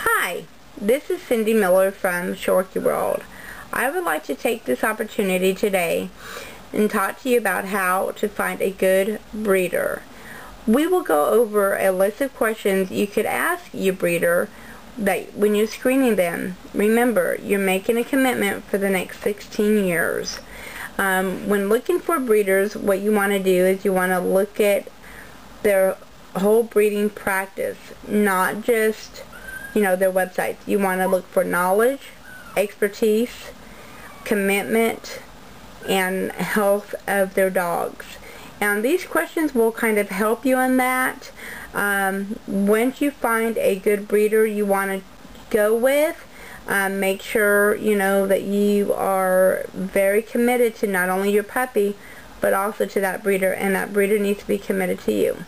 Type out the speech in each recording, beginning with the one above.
Hi, this is Cindy Miller from ShorkieWorld. I would like to take this opportunity today and talk to you about how to find a good breeder. We will go over a list of questions you could ask your breeder that when you're screening them. Remember, you're making a commitment for the next 16 years. When looking for breeders, what you want to do is you want to look at their whole breeding practice, not just their websites. You want to look for knowledge, expertise, commitment, and health of their dogs. And these questions will kind of help you in that. Once you find a good breeder you want to go with, make sure that you are very committed to not only your puppy but also to that breeder, and that breeder needs to be committed to you.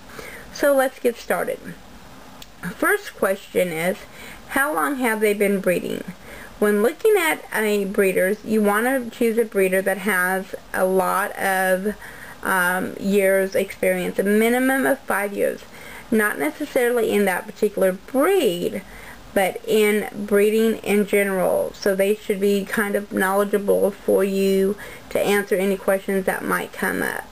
So let's get started. First question is, how long have they been breeding? When looking at breeders, you want to choose a breeder that has a lot of years experience, a minimum of 5 years. Not necessarily in that particular breed, but in breeding in general. So they should be kind of knowledgeable for you to answer any questions that might come up.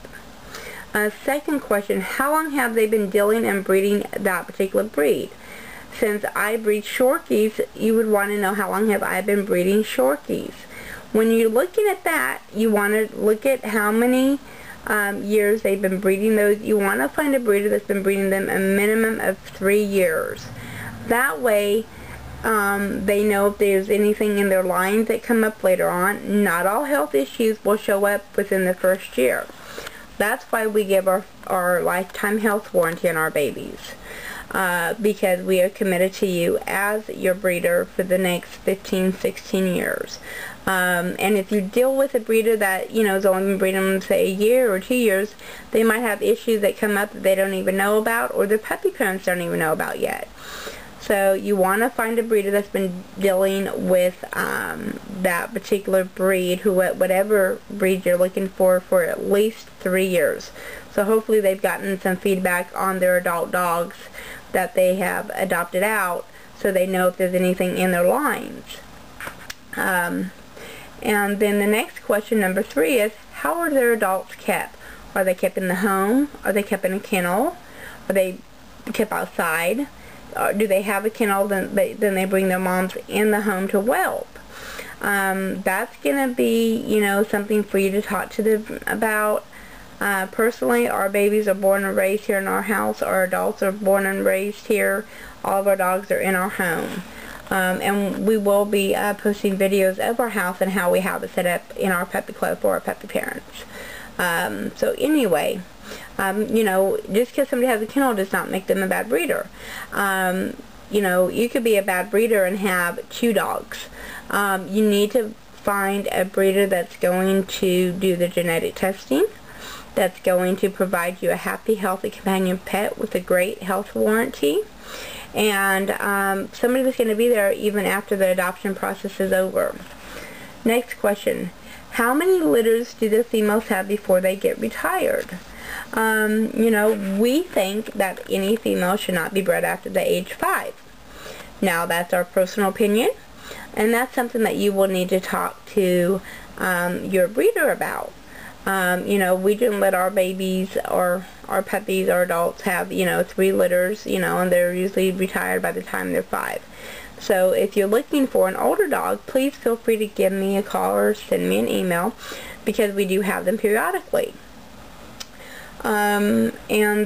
Second question, how long have they been dealing and breeding that particular breed? Since I breed shorkies, you would want to know how long have I been breeding shorkies. When you're looking at that, you want to look at how many years they've been breeding those. You want to find a breeder that's been breeding them a minimum of 3 years. That way, they know if there's anything in their lines that come up later on. Not all health issues will show up within the first year. That's why we give our lifetime health warranty on our babies. Because we are committed to you as your breeder for the next 15, 16 years. And if you deal with a breeder that, has only been breeding them, say, a year or 2 years, they might have issues that come up that they don't even know about, or their puppy parents don't even know about yet. So you want to find a breeder that's been dealing with that particular breed, whatever breed you're looking for at least 3 years. So hopefully they've gotten some feedback on their adult dogs that they have adopted out, so they know if there's anything in their lines. And then the next question, number 3, is how are their adults kept? Are they kept in the home? Are they kept in a kennel? Are they kept outside? Do they have a kennel, then they bring their moms in the home to whelp? That's going to be, something for you to talk to them about. Personally, our babies are born and raised here in our house. Our adults are born and raised here. All of our dogs are in our home. And we will be posting videos of our house and how we have it set up in our puppy club for our puppy parents. So anyway, just because somebody has a kennel does not make them a bad breeder. You could be a bad breeder and have 2 dogs. You need to find a breeder that's going to do the genetic testing, that's going to provide you a happy, healthy companion pet with a great health warranty, and somebody that's going to be there even after the adoption process is over. Next question, how many litters do the females have before they get retired? We think that any female should not be bred after the age 5. Now, that's our personal opinion, and that's something that you will need to talk to your breeder about. We didn't let our babies or our puppies or adults have, 3 litters, and they're usually retired by the time they're 5. So if you're looking for an older dog, please feel free to give me a call or send me an email, because we do have them periodically. And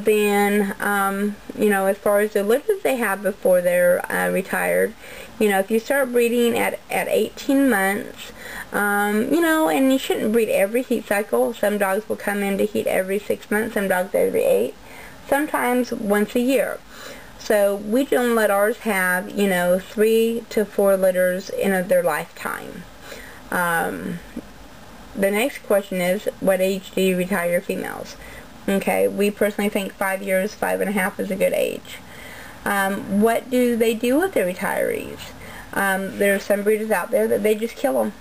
then, as far as the litters they have before they're retired, if you start breeding at 18 months, and you shouldn't breed every heat cycle. Some dogs will come into heat every 6 months, some dogs every 8, sometimes once a year. So we don't let ours have, 3 to 4 litters in their lifetime. The next question is, what age do you retire your females? Okay, we personally think 5 years, 5.5 is a good age. What do they do with their retirees? There are some breeders out there that they just kill them.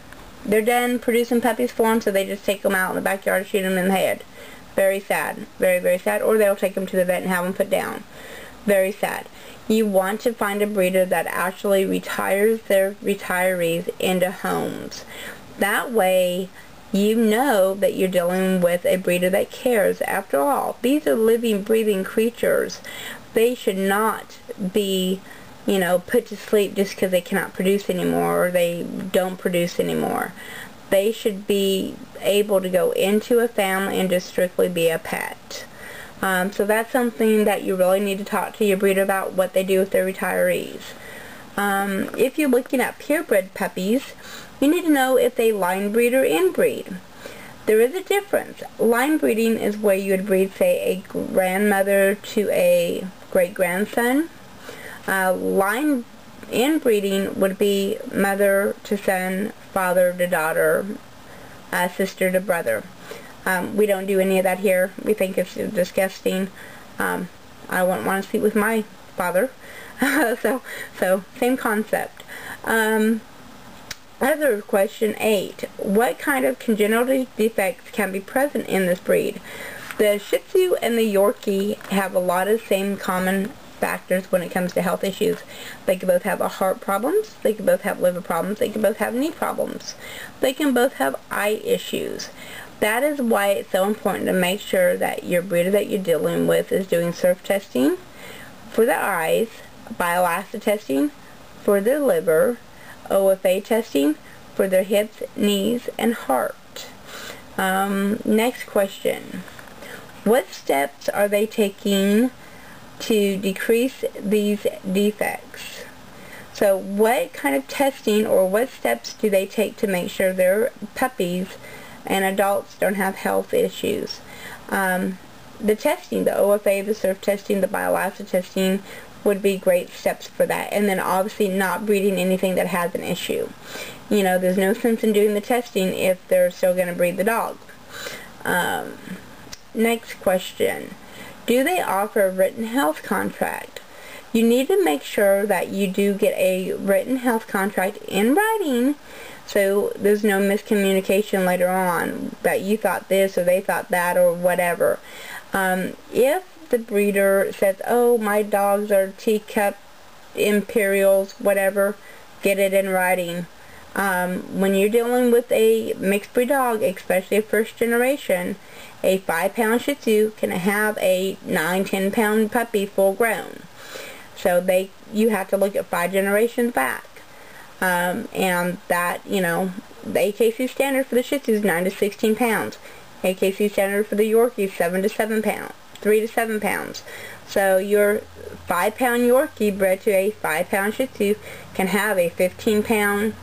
They're done producing puppies for them, so they just take them out in the backyard and shoot them in the head. Very sad. Very, very sad. Or they'll take them to the vet and have them put down. Very sad. You want to find a breeder that actually retires their retirees into homes. That way, you know that you're dealing with a breeder that cares. After all, these are living, breathing creatures. They should not be, put to sleep just because they cannot produce anymore or they don't produce anymore. They should be able to go into a family and just strictly be a pet. So that's something that you really need to talk to your breeder about, what they do with their retirees. If you're looking at purebred puppies, you need to know if they line breed or inbreed. There is a difference. Line breeding is where you would breed, say, a grandmother to a great-grandson. Line inbreeding would be mother to son, father to daughter, sister to brother. We don't do any of that here. We think it's disgusting. I wouldn't want to sleep with my father. so same concept. Other question 8. What kind of congenital defects can be present in this breed? The Shih Tzu and the Yorkie have a lot of same common factors when it comes to health issues. They can both have heart problems, they can both have liver problems, they can both have knee problems, they can both have eye issues. That is why it's so important to make sure that your breeder that you're dealing with is doing surf testing for the eyes, bile acid testing for their liver, OFA testing for their hips, knees, and heart. Next question. What steps are they taking to decrease these defects? So what kind of testing or what steps do they take to make sure their puppies and adults don't have health issues? The testing, the OFA, the surf testing, the bile acid testing would be great steps for that. And then obviously not breeding anything that has an issue. There's no sense in doing the testing if they're still going to breed the dog. Next question. Do they offer a written health contract? You need to make sure that you do get a written health contract in writing so there's no miscommunication later on that you thought this or they thought that or whatever. If the breeder says, oh, my dogs are teacup, imperials, whatever, get it in writing. When you're dealing with a mixed breed dog, especially a first generation, a 5-pound Shih Tzu can have a 9-10 pound puppy full grown. So you have to look at 5 generations back. And that, the AKC standard for the Shih Tzu is 9 to 16 pounds. AKC standard for the Yorkie is 3 to 7 pounds. So your 5-pound Yorkie bred to a 5-pound Shih Tzu can have a 15-pound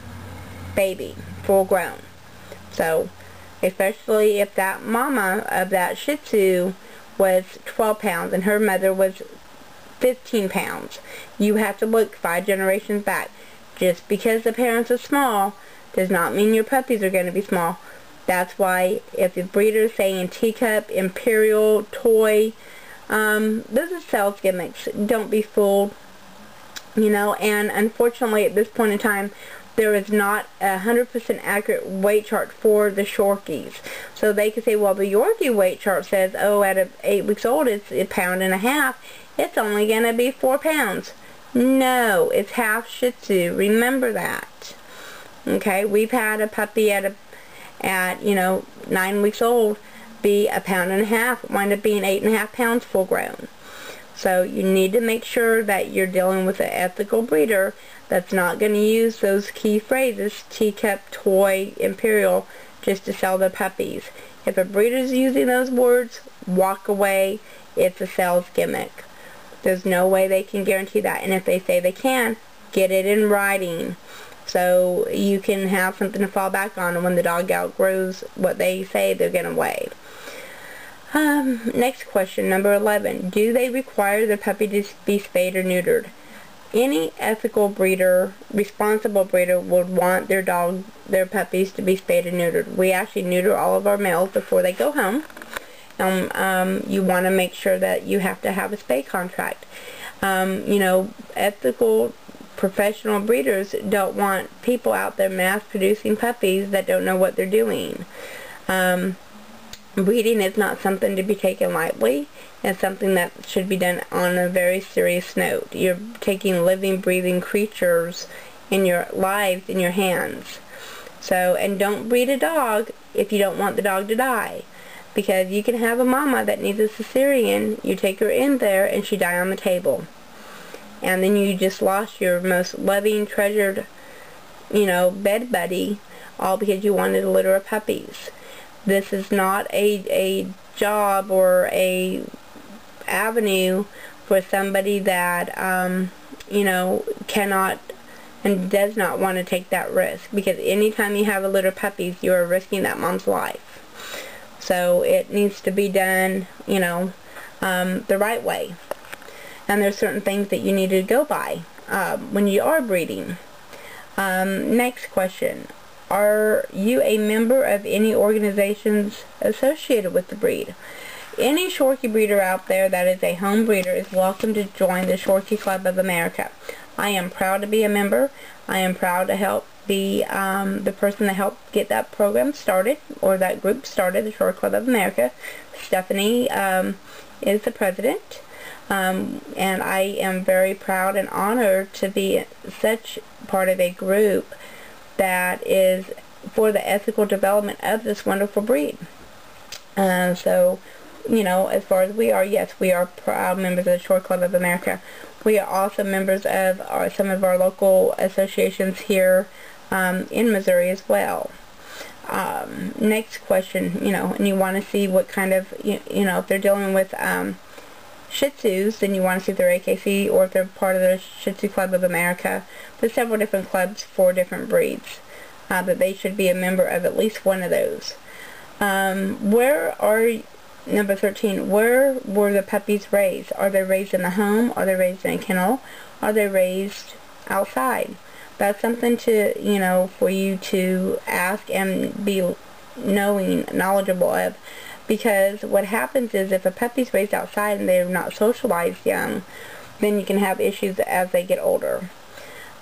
baby, full grown. So, especially if that mama of that Shih Tzu was 12 pounds and her mother was 15 pounds, you have to look 5 generations back. Just because the parents are small does not mean your puppies are going to be small. That's why if the breeder is saying teacup, imperial, toy, those are sales gimmicks. Don't be fooled. And unfortunately at this point in time, there is not a 100% accurate weight chart for the Shorkies. So they could say, well, the Yorkie weight chart says, oh, at 8 weeks old, it's 1.5 pounds. It's only going to be 4 pounds. No, it's half Shih Tzu. Remember that. Okay, we've had a puppy at 9 weeks old be 1.5 pounds, wind up being 8.5 pounds full grown. So you need to make sure that you're dealing with an ethical breeder that's not going to use those key phrases, teacup, toy, imperial, just to sell their puppies. If a breeder's using those words, walk away. It's a sales gimmick. There's no way they can guarantee that. And if they say they can, get it in writing so you can have something to fall back on, and when the dog outgrows what they say, they're going to weigh. Next question, number 11. Do they require their puppy to be spayed or neutered? Any ethical breeder, responsible breeder, would want their puppies to be spayed or neutered. We actually neuter all of our males before they go home. You want to make sure that you have to have a spay contract. Ethical professional breeders don't want people out there mass producing puppies that don't know what they're doing. Breeding is not something to be taken lightly. It's something that should be done on a very serious note. You're taking living, breathing creatures in your lives in your hands. So, and don't breed a dog if you don't want the dog to die. Because you can have a mama that needs a cesarean, you take her in there and she die on the table. And then you just lost your most loving, treasured, bed buddy, all because you wanted a litter of puppies. This is not a job or a avenue for somebody that, cannot and does not want to take that risk. Because anytime you have a litter of puppies, you are risking that mom's life. So it needs to be done, the right way. And there's certain things that you need to go by when you are breeding. Next question. Are you a member of any organizations associated with the breed? Any Shorkie breeder out there that is a home breeder is welcome to join the Shorkie Club of America. I am proud to be a member. I am proud to help be the person that helped get that program started, or that group started, the Shorkie Club of America. Stephanie is the president. And I am very proud and honored to be such part of a group that is for the ethical development of this wonderful breed. So, as far as we are, yes, we are proud members of the Shorkie Club of America. We are also members of some of our local associations here in Missouri as well. Next question, and you want to see what kind of, if they're dealing with Shih Tzus, then you want to see if they're AKC or if they're part of the Shih Tzu Club of America. There's several different clubs for different breeds, but they should be a member of at least one of those. Number 13, where were the puppies raised? Are they raised in the home? Are they raised in a kennel? Are they raised outside? That's something to, for you to ask and be knowledgeable of. Because what happens is if a puppy's raised outside and they're not socialized young, then you can have issues as they get older.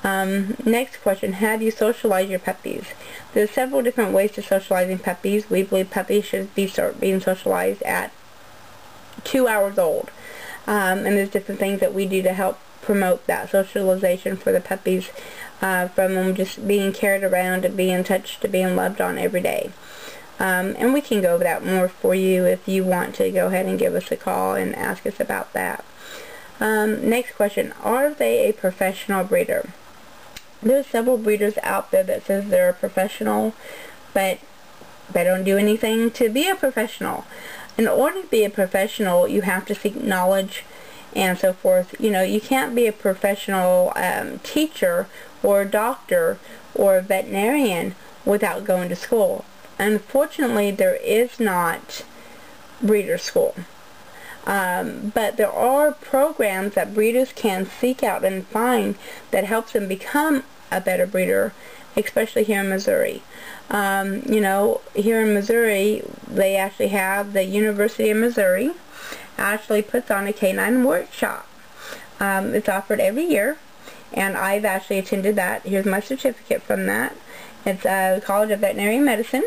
Next question, have you socialized your puppies? There's several different ways to socializing puppies. We believe puppies should start being socialized at 2 hours old. And there's different things that we do to help promote that socialization for the puppies, from them just being carried around to being touched to being loved on every day. And we can go over that more for you if you want to go ahead and give us a call and ask us about that. Next question, are they a professional breeder? There's several breeders out there that says they're a professional, but they don't do anything to be a professional. In order to be a professional, you have to seek knowledge and so forth. You can't be a professional teacher or doctor or veterinarian without going to school. Unfortunately, there is not breeder school. But there are programs that breeders can seek out and find that helps them become a better breeder, especially here in Missouri. Here in Missouri, they actually have the University of Missouri actually puts on a canine workshop. It's offered every year, and I've actually attended that. Here's my certificate from that. It's the College of Veterinary Medicine.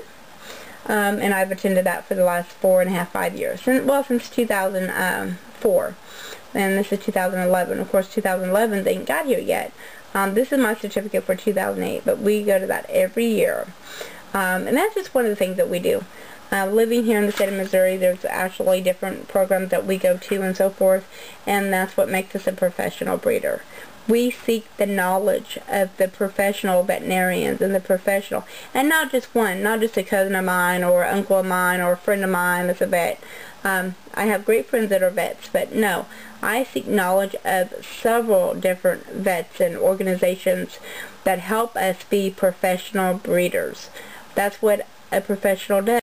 And I've attended that for the last 5 years. Since 2004. And this is 2011. Of course, 2011, they ain't got here yet. This is my certificate for 2008, but we go to that every year. And that's just one of the things that we do. Living here in the state of Missouri, there's actually different programs that we go to and so forth, and that's what makes us a professional breeder. We seek the knowledge of the professional veterinarians and the professional, and not just one, not just a cousin of mine or uncle of mine or a friend of mine that's a vet. I have great friends that are vets, but no, I seek knowledge of several different vets and organizations that help us be professional breeders. That's what a professional does.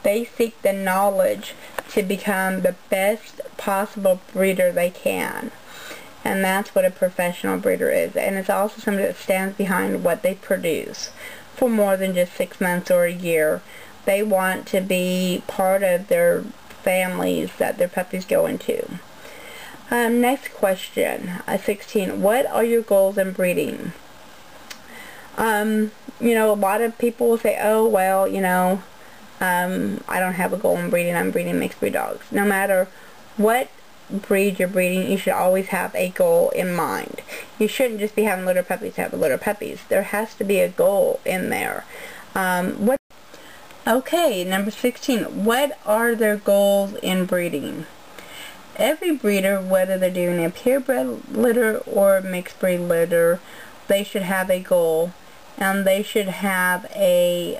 They seek the knowledge to become the best possible breeder they can. And that's what a professional breeder is. And it's also somebody that stands behind what they produce for more than just 6 months or a year. They want to be part of their families that their puppies go into. Next question, 16. What are your goals in breeding? A lot of people will say, oh, well, I don't have a goal in breeding. I'm breeding mixed breed dogs. No matter what breed you're breeding, you should always have a goal in mind. You shouldn't just be having litter puppies to have litter puppies. There has to be a goal in there. Okay, number 16. What are their goals in breeding? Every breeder, whether they're doing a purebred litter or mixed breed litter, they should have a goal, and they should have a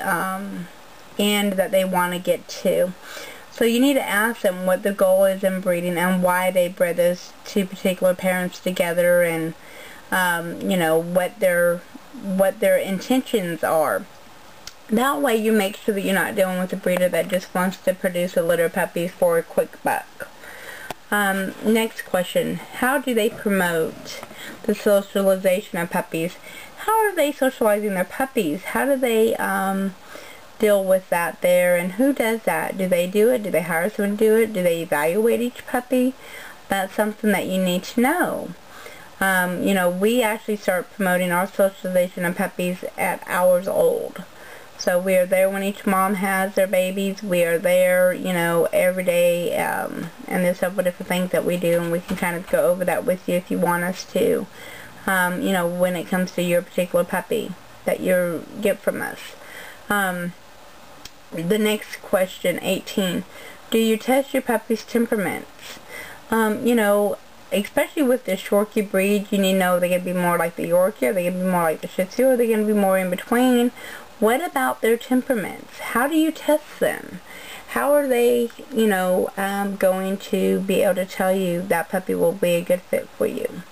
end that they want to get to. So you need to ask them what the goal is in breeding and why they bred those two particular parents together, and you know, what their intentions are. That way you make sure that you're not dealing with a breeder that just wants to produce a litter of puppies for a quick buck. Next question. How do they promote the socialization of puppies? How are they socializing their puppies? How do they deal with that there, and who does that? Do they do it? Do they hire someone to do it? Do they evaluate each puppy? That's something that you need to know. You know, we actually start promoting our socialization of puppies at hours old. So we are there when each mom has their babies. We are there, you know, every day, and there's several different things that we do, and we can kind of go over that with you if you want us to, you know, when it comes to your particular puppy that you get from us. The next question, 18. Do you test your puppy's temperaments? You know, especially with the Shorkie breed, you need to know, are they going to be more like the Yorkie, are they going to be more like the Shih Tzu, are they going to be more in between? What about their temperaments? How do you test them? How are they, you know, going to be able to tell you that puppy will be a good fit for you?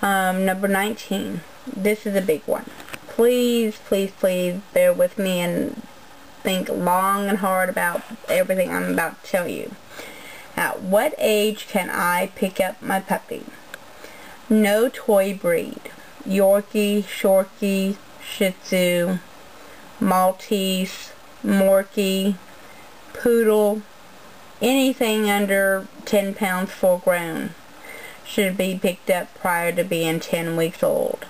Number 19. This is a big one. Please, please, please bear with me and think long and hard about everything I'm about to tell you. At what age can I pick up my puppy? No toy breed. Yorkie, Shorkie, Shih Tzu, Maltese, Morkie, Poodle, anything under 10 pounds full grown should be picked up prior to being 10 weeks old.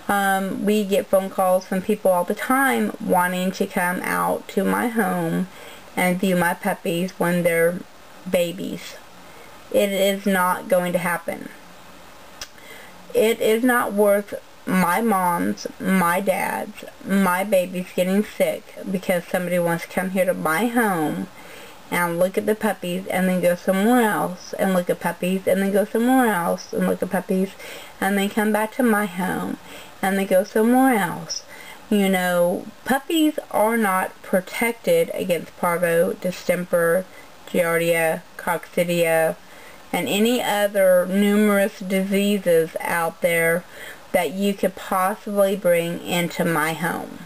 We get phone calls from people all the time wanting to come out to my home and view my puppies when they're babies. It is not going to happen. It is not worth my mom's, my dad's, my babies getting sick because somebody wants to come here to my home and look at the puppies and then go somewhere else and look at puppies and then go somewhere else and look at puppies and then come back to my home and then go somewhere else. You know, puppies are not protected against parvo, distemper, giardia, coccidia, and any other numerous diseases out there that you could possibly bring into my home.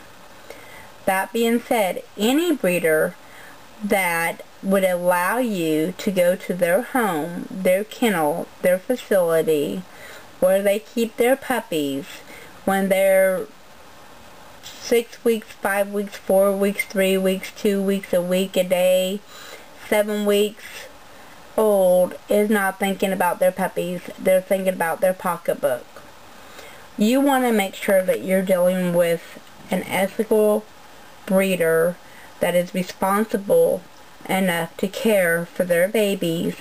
That being said, any breeder that would allow you to go to their home, their kennel, their facility, where they keep their puppies when they're 6 weeks, 5 weeks, 4 weeks, 3 weeks, 2 weeks, a week, a day, 7 weeks old, is not thinking about their puppies. They're thinking about their pocketbook. You want to make sure that you're dealing with an ethical breeder that is responsible enough to care for their babies,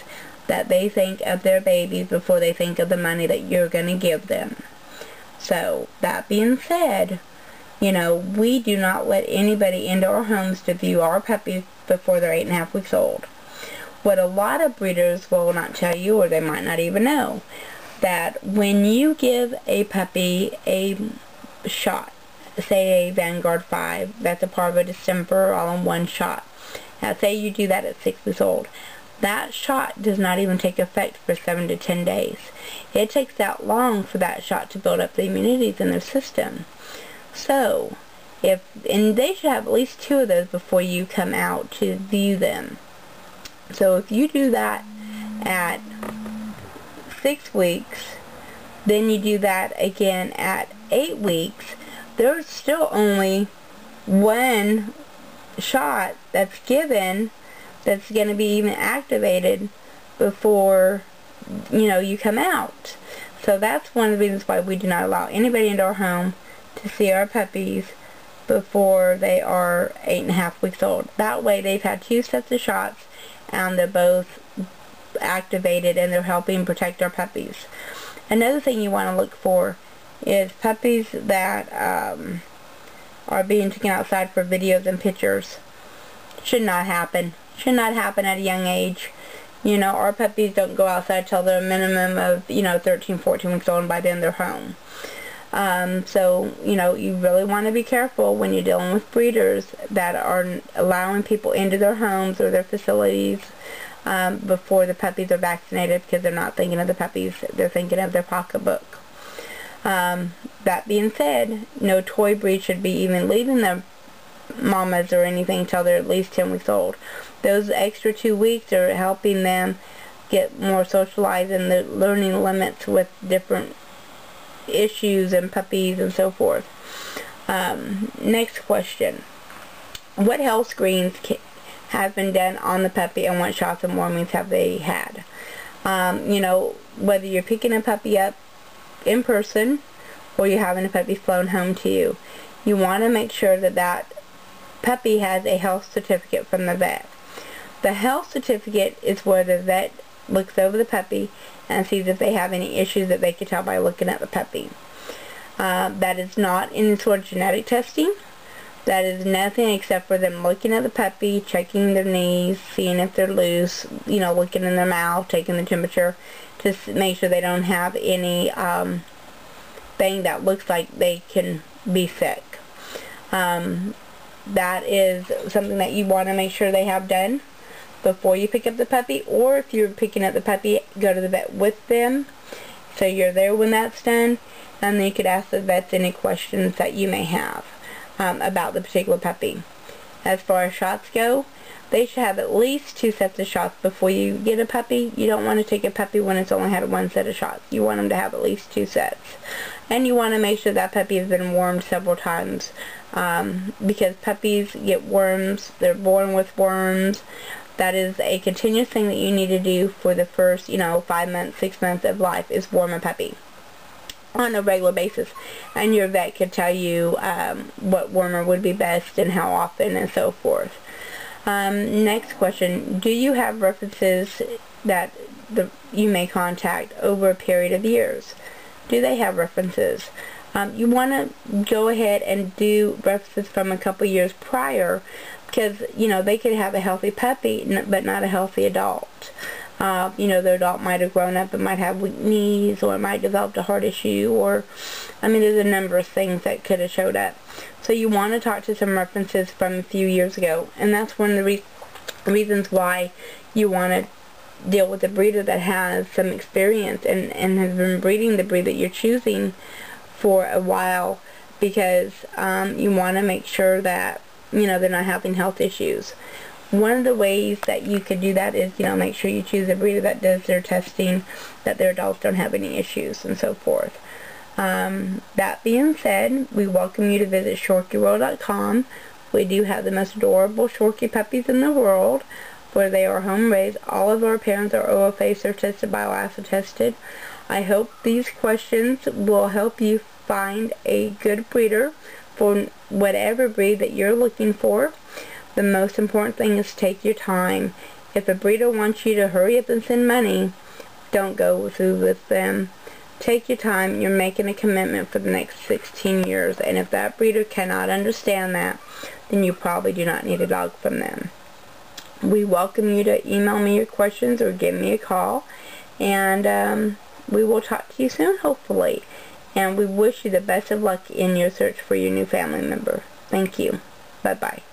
that they think of their babies before they think of the money that you're going to give them. So, that being said, you know, we do not let anybody into our homes to view our puppies before they're 8.5 weeks old. What a lot of breeders will not tell you, or they might not even know, that when you give a puppy a shot, say a Vanguard 5, that's a parvo distemper all in one shot. Now say you do that at 6 weeks old. That shot does not even take effect for 7 to 10 days. It takes that long for that shot to build up the immunities in their system. So, and they should have at least 2 of those before you come out to view them. So if you do that at 6 weeks, then you do that again at 8 weeks, there's still only 1 shot that's given that's going to be even activated before, you know, you come out. So that's one of the reasons why we do not allow anybody into our home to see our puppies before they are 8.5 weeks old. That way they've had 2 sets of shots and they're both activated and they're helping protect our puppies. Another thing you want to look for is puppies that are being taken outside for videos and pictures. Should not happen. Should not happen at a young age. You know, our puppies don't go outside till they're a minimum of, 13, 14 weeks old, and by then they're home. So, you really want to be careful when you're dealing with breeders that are allowing people into their homes or their facilities before the puppies are vaccinated, because they're not thinking of the puppies, they're thinking of their pocketbook. That being said, no toy breed should be even leaving their mamas or anything until they're at least 10 weeks old. Those extra 2 weeks are helping them get more socialized and they're learning limits with different issues and puppies and so forth. Next question. What health screens have been done on the puppy, and what shots and warmings have they had? Whether you're picking a puppy up in person or you're having a puppy flown home to you, you want to make sure that that puppy has a health certificate from the vet. The health certificate is where the vet looks over the puppy and sees if they have any issues that they can tell by looking at the puppy. That is not any sort of genetic testing. That is nothing except for them looking at the puppy, checking their knees, seeing if they're loose, looking in their mouth, taking the temperature to make sure they don't have any thing that looks like they can be sick. That is something that you want to make sure they have done before you pick up the puppy, or if you're picking up the puppy, go to the vet with them so you're there when that's done, and then you could ask the vets any questions that you may have about the particular puppy. As far as shots go, they should have at least 2 sets of shots before you get a puppy. You don't want to take a puppy when it's only had 1 set of shots. You want them to have at least 2 sets. And you want to make sure that puppy has been warmed several times, because puppies get worms. They're born with worms. That is a continuous thing that you need to do for the first, 5 months, 6 months of life, is warm a puppy on a regular basis. And your vet could tell you what wormer would be best and how often and so forth. Next question. Do you have references that you may contact over a period of years? Do they have references? You want to go ahead and do references from a couple years prior, because, they could have a healthy puppy but not a healthy adult. Their adult might have grown up and might have weak knees, or it might develop a heart issue, or, there's a number of things that could have showed up. So you want to talk to some references from a few years ago, and that's one of the reasons why you want to deal with a breeder that has some experience and has been breeding the breed that you're choosing for a while, because you want to make sure that, they're not having health issues. One of the ways that you could do that is, make sure you choose a breeder that does their testing, that their adults don't have any issues, and so forth. That being said, we welcome you to visit shorkiewworld.com. We do have the most adorable Shorkie puppies in the world, where they are home raised. All of our parents are OFA tested, bioacid tested. I hope these questions will help you find a good breeder for whatever breed that you're looking for. The most important thing is take your time. If a breeder wants you to hurry up and send money, don't go through with them. Take your time. You're making a commitment for the next 16 years, and if that breeder cannot understand that, then you probably do not need a dog from them. We welcome you to email me your questions or give me a call, and we will talk to you soon, hopefully. And we wish you the best of luck in your search for your new family member. Thank you. Bye-bye.